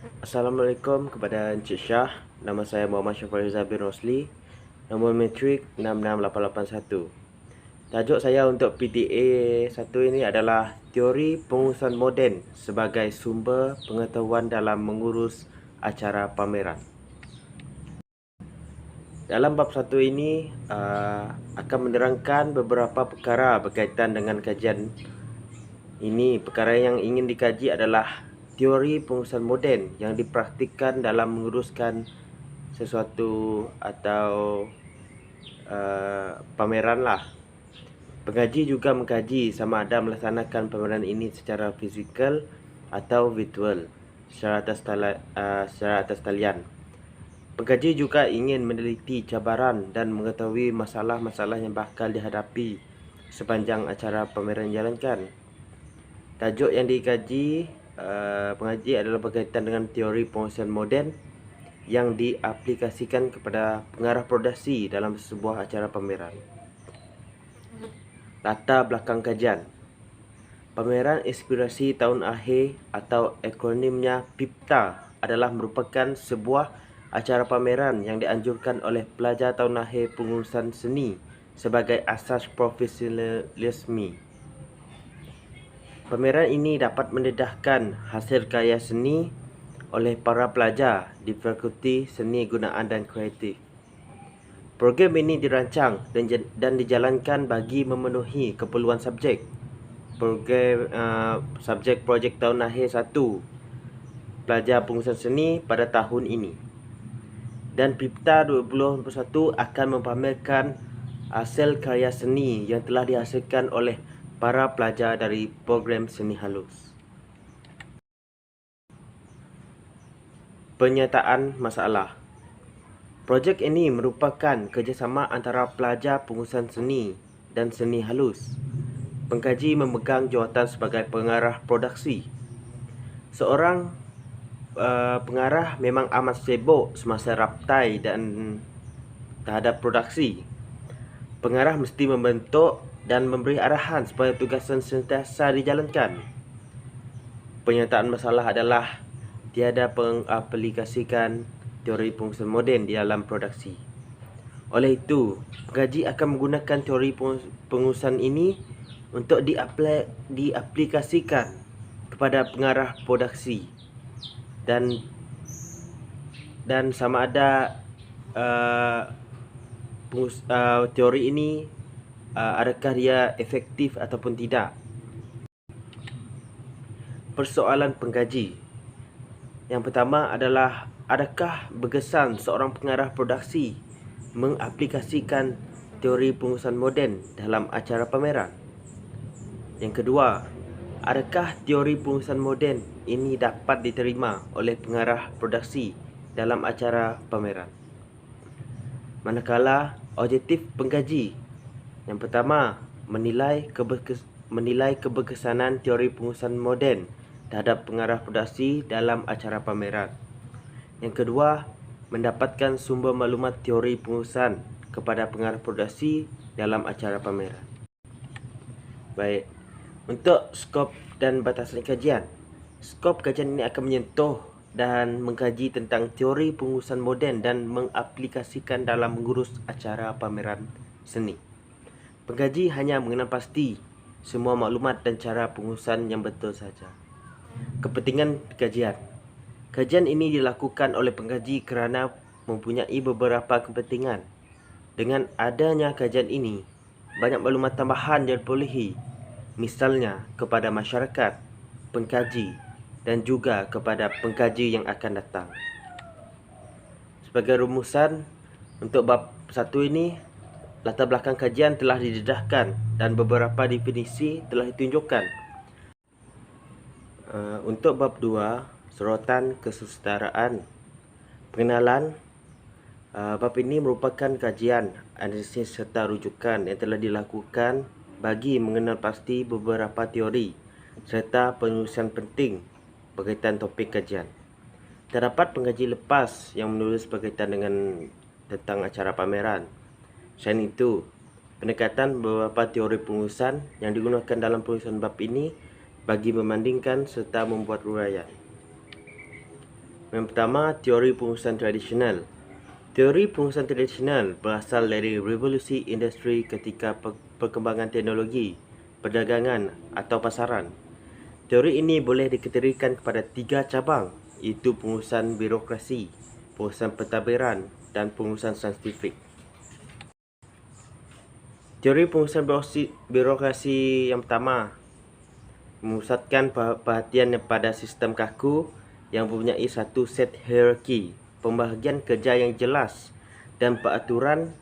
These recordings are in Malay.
Assalamualaikum kepada Encik Syah. Nama saya Muhammad Syafari Zabir Rosli. Nombor matrik 66881. Tajuk saya untuk PTA 1 ini adalah teori pengurusan moden sebagai sumber pengetahuan dalam mengurus acara pameran. Dalam bab 1 ini akan menerangkan beberapa perkara berkaitan dengan kajian ini. Perkara yang ingin dikaji adalah teori pengurusan moden yang dipraktikkan dalam menguruskan sesuatu atau pameran lah. Pengaji juga mengkaji sama ada melaksanakan pameran ini secara fizikal atau virtual secara atas talian. Pengkaji juga ingin meneliti cabaran dan mengetahui masalah-masalah yang bakal dihadapi sepanjang acara pameran dijalankan. Tajuk yang dikaji pengaji adalah berkaitan dengan teori pengurusan moden yang diaplikasikan kepada pengarah produksi dalam sebuah acara pameran. Latar belakang kajian. Pameran Inspirasi Tahun Akhir atau akronimnya PIPTA adalah merupakan sebuah acara pameran yang dianjurkan oleh pelajar tahun akhir pengurusan seni sebagai asas profesionalisme. Pameran ini dapat mendedahkan hasil karya seni oleh para pelajar di Fakulti Seni Gunaan dan Kreatif. Program ini dirancang dan dijalankan bagi memenuhi keperluan subjek. Program subjek projek tahun akhir 1 pelajar pengurusan seni pada tahun ini. Dan PIPTA 2021 akan mempamerkan hasil karya seni yang telah dihasilkan oleh para pelajar dari program seni halus. Penyataan masalah. Projek ini merupakan kerjasama antara pelajar pengurusan seni dan seni halus. Pengkaji memegang jawatan sebagai pengarah produksi. Seorang pengarah memang amat sibuk semasa raptai dan terhadap produksi. Pengarah mesti membentuk dan memberi arahan supaya tugasan sentiasa dijalankan. Penyataan masalah adalah tiada pengaplikasikan teori pengurusan moden di dalam produksi. Oleh itu, pengkaji akan menggunakan teori pengurusan ini untuk diaplikasikan kepada pengarah produksi dan sama ada teori ini adakah dia efektif ataupun tidak. Persoalan pengkaji. Yang pertama adalah, adakah berkesan seorang pengarah produksi mengaplikasikan teori pengurusan moden dalam acara pameran? Yang kedua, adakah teori pengurusan moden ini dapat diterima oleh pengarah produksi dalam acara pameran? Manakala objektif pengkaji. Yang pertama, menilai keberkesanan teori pengurusan moden terhadap pengarah produksi dalam acara pameran. Yang kedua, mendapatkan sumber maklumat teori pengurusan kepada pengarah produksi dalam acara pameran. Baik, untuk skop dan batasan kajian. Skop kajian ini akan menyentuh dan mengkaji tentang teori pengurusan moden dan mengaplikasikan dalam mengurus acara pameran seni. Pengkaji hanya mengenal pasti semua maklumat dan cara pengurusan yang betul saja. Kepentingan kajian. Kajian ini dilakukan oleh pengkaji kerana mempunyai beberapa kepentingan. Dengan adanya kajian ini, banyak maklumat tambahan diperolehi, misalnya kepada masyarakat, pengkaji dan juga kepada pengkaji yang akan datang. Sebagai rumusan, untuk bab 1 ini, latar belakang kajian telah didedahkan dan beberapa definisi telah ditunjukkan. Untuk bab 2, sorotan kesusadaraan. Pengenalan. Bab ini merupakan kajian, analisis serta rujukan yang telah dilakukan bagi mengenal pasti beberapa teori serta penulisan penting berkaitan topik kajian. Terdapat pengkaji lepas yang menulis berkaitan dengan tentang acara pameran. Selain itu, pendekatan beberapa teori pengurusan yang digunakan dalam penulisan bab ini bagi membandingkan serta membuat uraian. Yang pertama, teori pengurusan tradisional. Teori pengurusan tradisional berasal dari revolusi industri ketika perkembangan teknologi, perdagangan atau pasaran. Teori ini boleh dikategorikan kepada 3 cabang, iaitu pengurusan birokrasi, pengurusan pentadbiran dan pengurusan saintifik. Teori pengurusan birokrasi yang pertama memusatkan perhatian pada sistem kaku yang mempunyai satu set hierarki, pembahagian kerja yang jelas dan peraturan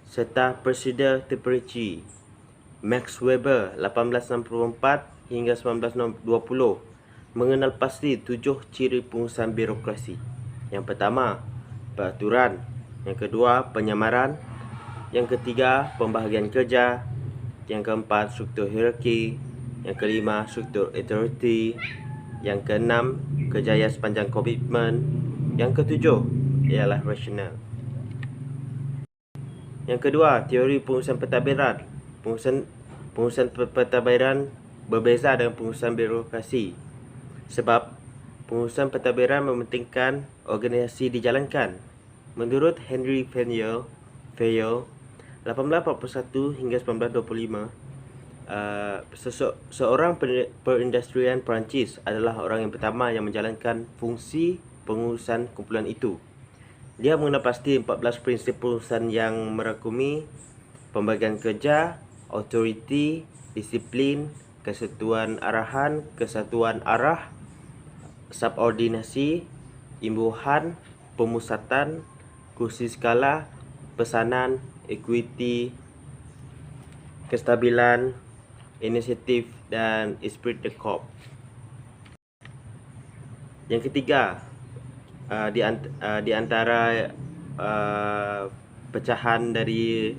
serta prosedur terperinci. Max Weber 1864 hingga 1920 mengenal pasti 7 ciri pengurusan birokrasi. Yang pertama, peraturan. Yang kedua, penyamaran. Yang ketiga, pembahagian kerja. Yang keempat, struktur hierarki. Yang kelima, struktur authority. Yang keenam, kerjaya sepanjang komitmen. Yang ketujuh ialah rasional. Yang kedua, teori pengurusan pentadbiran. Pengurusan pentadbiran berbeza dengan pengurusan birokrasi sebab pengurusan pentadbiran mementingkan organisasi dijalankan. Menurut Henry Fayol 1841 hingga 1925, seorang perindustrian Perancis adalah orang yang pertama yang menjalankan fungsi pengurusan kumpulan itu. Dia mengenal pasti 14 prinsip pengurusan yang merangkumi pembagian kerja, autoriti, disiplin, kesatuan arahan, kesatuan arah, subordinasi, imbuhan, pemusatan, kursi skala, pesanan, equity, kestabilan, inisiatif dan esprit de corps. Yang ketiga, di antara pecahan dari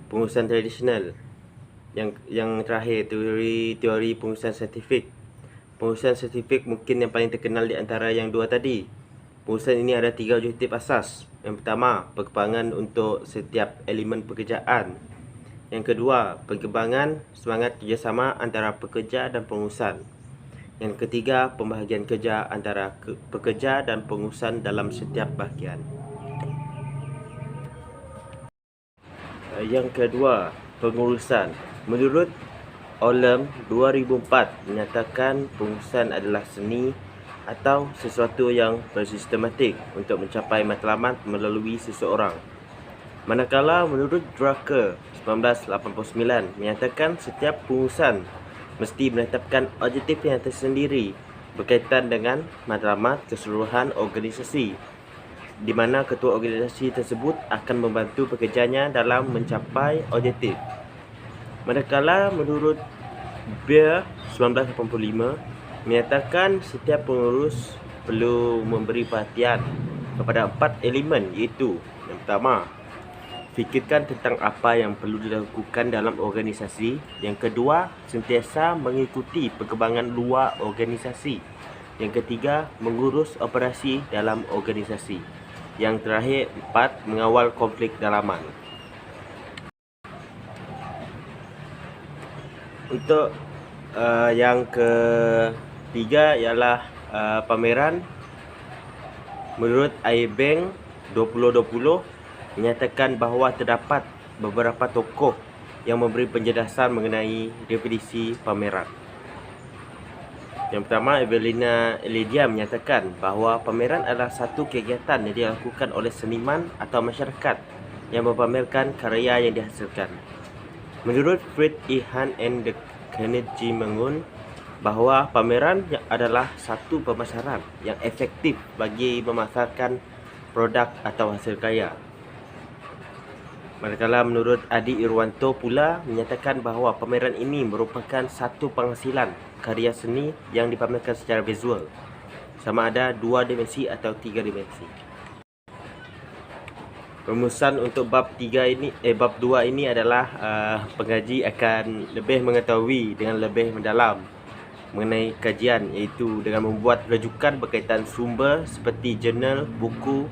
pengurusan tradisional, yang terakhir, teori pengurusan saintifik. Pengurusan saintifik mungkin yang paling terkenal di antara yang dua tadi. Pengurusan ini ada 3 objektif asas. Yang pertama, perkembangan untuk setiap elemen pekerjaan. Yang kedua, perkembangan semangat kerjasama antara pekerja dan pengurusan. Yang ketiga, pembahagian kerja antara pekerja dan pengurusan dalam setiap bahagian. Yang kedua, pengurusan. Menurut Olam 2004 menyatakan pengurusan adalah seni atau sesuatu yang bersistematik untuk mencapai matlamat melalui seseorang. Manakala menurut Drucker 1989 menyatakan setiap pengurusan mesti menetapkan objektif yang tersendiri berkaitan dengan matlamat keseluruhan organisasi, di mana ketua organisasi tersebut akan membantu pekerjanya dalam mencapai objektif. Manakala menurut Beer 1985 menyatakan setiap pengurus perlu memberi perhatian kepada 4 elemen, iaitu yang pertama, fikirkan tentang apa yang perlu dilakukan dalam organisasi. Yang kedua, sentiasa mengikuti perkembangan luar organisasi. Yang ketiga, mengurus operasi dalam organisasi. Yang terakhir, 4, mengawal konflik dalaman. Untuk yang ketiga ialah pameran. Menurut Aibank 2020 menyatakan bahawa terdapat beberapa tokoh yang memberi penjelasan mengenai definisi pameran. Yang pertama, Evelina Elidia menyatakan bahawa pameran adalah satu kegiatan yang dilakukan oleh seniman atau masyarakat yang mempamerkan karya yang dihasilkan. Menurut Fred E. Han and the Carnegie Mellon, bahawa pameran adalah satu pemasaran yang efektif bagi memasarkan produk atau hasil karya. Manakala menurut Adi Irwanto pula menyatakan bahawa pameran ini merupakan satu penghasilan karya seni yang dipamerkan secara visual, sama ada 2 dimensi atau 3 dimensi. Rumusan untuk bab 2 ini adalah pengaji akan lebih mengetahui dengan lebih mendalam mengenai kajian, iaitu dengan membuat rujukan berkaitan sumber seperti jurnal, buku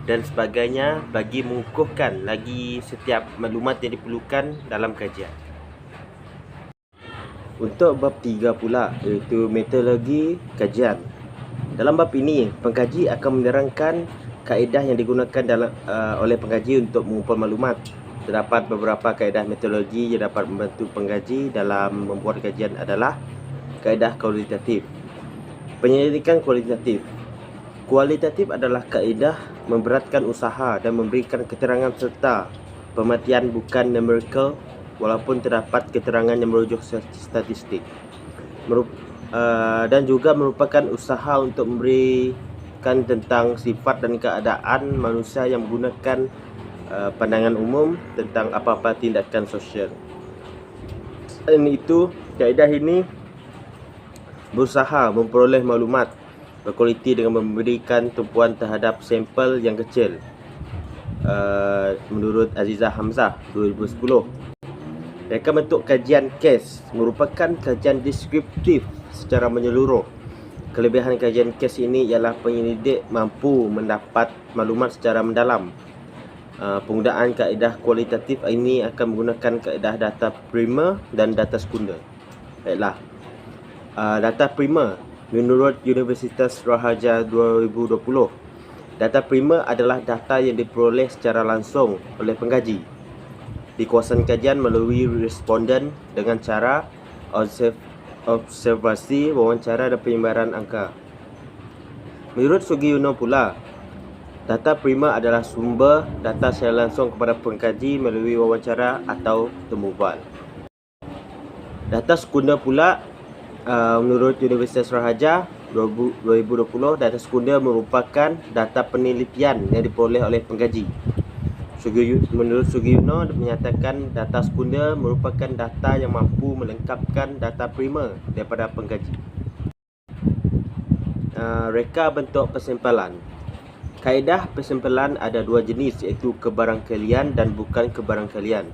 dan sebagainya bagi mengukuhkan lagi setiap maklumat yang diperlukan dalam kajian. Untuk bab 3 pula, iaitu metodologi kajian. Dalam bab ini, pengkaji akan menerangkan kaedah yang digunakan oleh pengkaji untuk mengumpul maklumat. Terdapat beberapa kaedah metodologi yang dapat membantu pengkaji dalam membuat kajian adalah kaedah kualitatif. Penyelidikan kualitatif. Kualitatif adalah kaedah memberatkan usaha dan memberikan keterangan serta pemerhatian bukan numerical, walaupun terdapat keterangan yang merujuk statistik. Dan juga merupakan usaha untuk memberikan tentang sifat dan keadaan manusia yang menggunakan pandangan umum tentang apa-apa tindakan sosial. Selain itu, kaedah ini berusaha memperoleh maklumat berkualiti dengan memberikan tumpuan terhadap sampel yang kecil. Menurut Azizah Hamzah 2010, reka bentuk kajian kes merupakan kajian deskriptif secara menyeluruh. Kelebihan kajian kes ini ialah penyelidik mampu mendapat maklumat secara mendalam. Penggunaan kaedah kualitatif ini akan menggunakan kaedah data primer dan data sekunder. Baiklah, data primer menurut Universitas Raharja 2020. Data primer adalah data yang diperoleh secara langsung oleh pengkaji di kawasan kajian melalui responden dengan cara observasi, wawancara dan penyebaran angka. Menurut Sugiono pula, data primer adalah sumber data secara langsung kepada pengkaji melalui wawancara atau temu bual. Data sekunder pula, menurut Universitas Raharja 2020, data sekunder merupakan data penelitian yang diperoleh oleh pengkaji. Menurut Sugiono menyatakan data sekunder merupakan data yang mampu melengkapkan data primer daripada pengkaji. Reka bentuk persimpulan. Kaedah persimpulan ada dua jenis, iaitu kebarangkalian dan bukan kebarangkalian.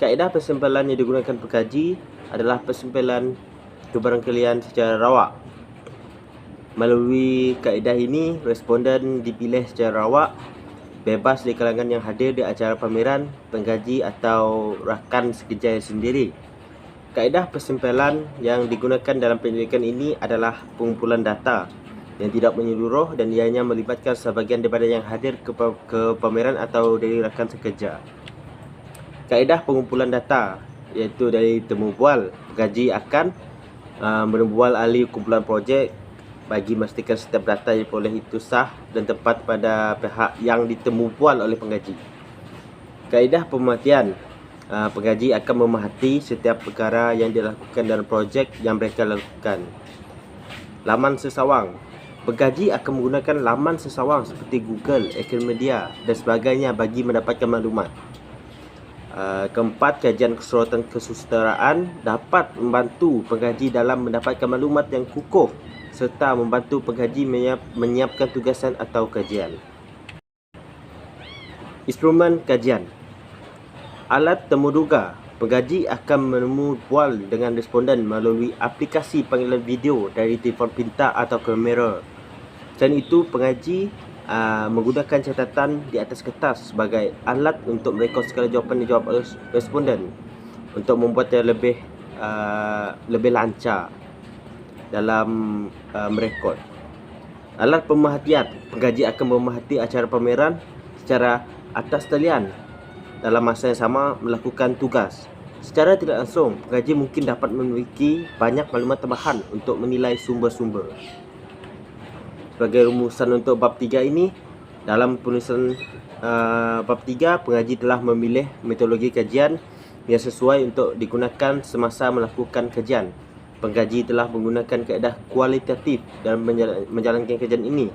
Kaedah persimpulan yang digunakan pengkaji adalah persimpulan kebarangkalian secara rawak. Melalui kaedah ini, responden dipilih secara rawak, bebas di kalangan yang hadir di acara pameran, pengkaji atau rakan sekerja sendiri. Kaedah persimpulan yang digunakan dalam penyelidikan ini adalah pengumpulan data yang tidak menyeluruh dan ianya melibatkan sebahagian daripada yang hadir ke pameran atau dari rakan sekerja. Kaedah pengumpulan data iaitu dari temu bual. Pengkaji akan menembual ahli kumpulan projek bagi memastikan setiap data yang diperoleh itu sah dan tepat pada pihak yang ditemu bual oleh pengkaji. Kaedah pemerhatian. Pengkaji akan memerhati setiap perkara yang dilakukan dalam projek yang mereka lakukan. Laman sesawang. Pengkaji akan menggunakan laman sesawang seperti Google, Wikimedia dan sebagainya bagi mendapatkan maklumat. Keempat, kajian keseluruhan kesusadaraan dapat membantu pengkaji dalam mendapatkan maklumat yang kukuh serta membantu pengkaji menyiapkan tugasan atau kajian. Instrumen kajian. Alat temuduga. Pengkaji akan menemu bual dengan responden melalui aplikasi panggilan video dari telefon pintar atau kamera. Selain itu, pengkaji menggunakan catatan di atas kertas sebagai alat untuk merekod segala jawapan yang dijawab oleh responden untuk membuatnya lebih lancar dalam merekod. Alat pemerhatian. Pengkaji akan memerhati acara pameran secara atas talian dalam masa yang sama melakukan tugas. Secara tidak langsung, pengkaji mungkin dapat memiliki banyak maklumat tambahan untuk menilai sumber-sumber. Sebagai rumusan untuk bab 3 ini, dalam penulisan bab 3, pengkaji telah memilih metodologi kajian yang sesuai untuk digunakan semasa melakukan kajian. Pengkaji telah menggunakan kaedah kualitatif dalam menjalankan kajian ini.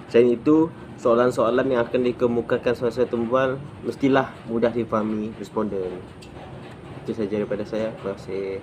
Selain itu, soalan-soalan yang akan dikemukakan semasa tembual mestilah mudah difahami responden. Itu sahaja daripada saya. Terima kasih.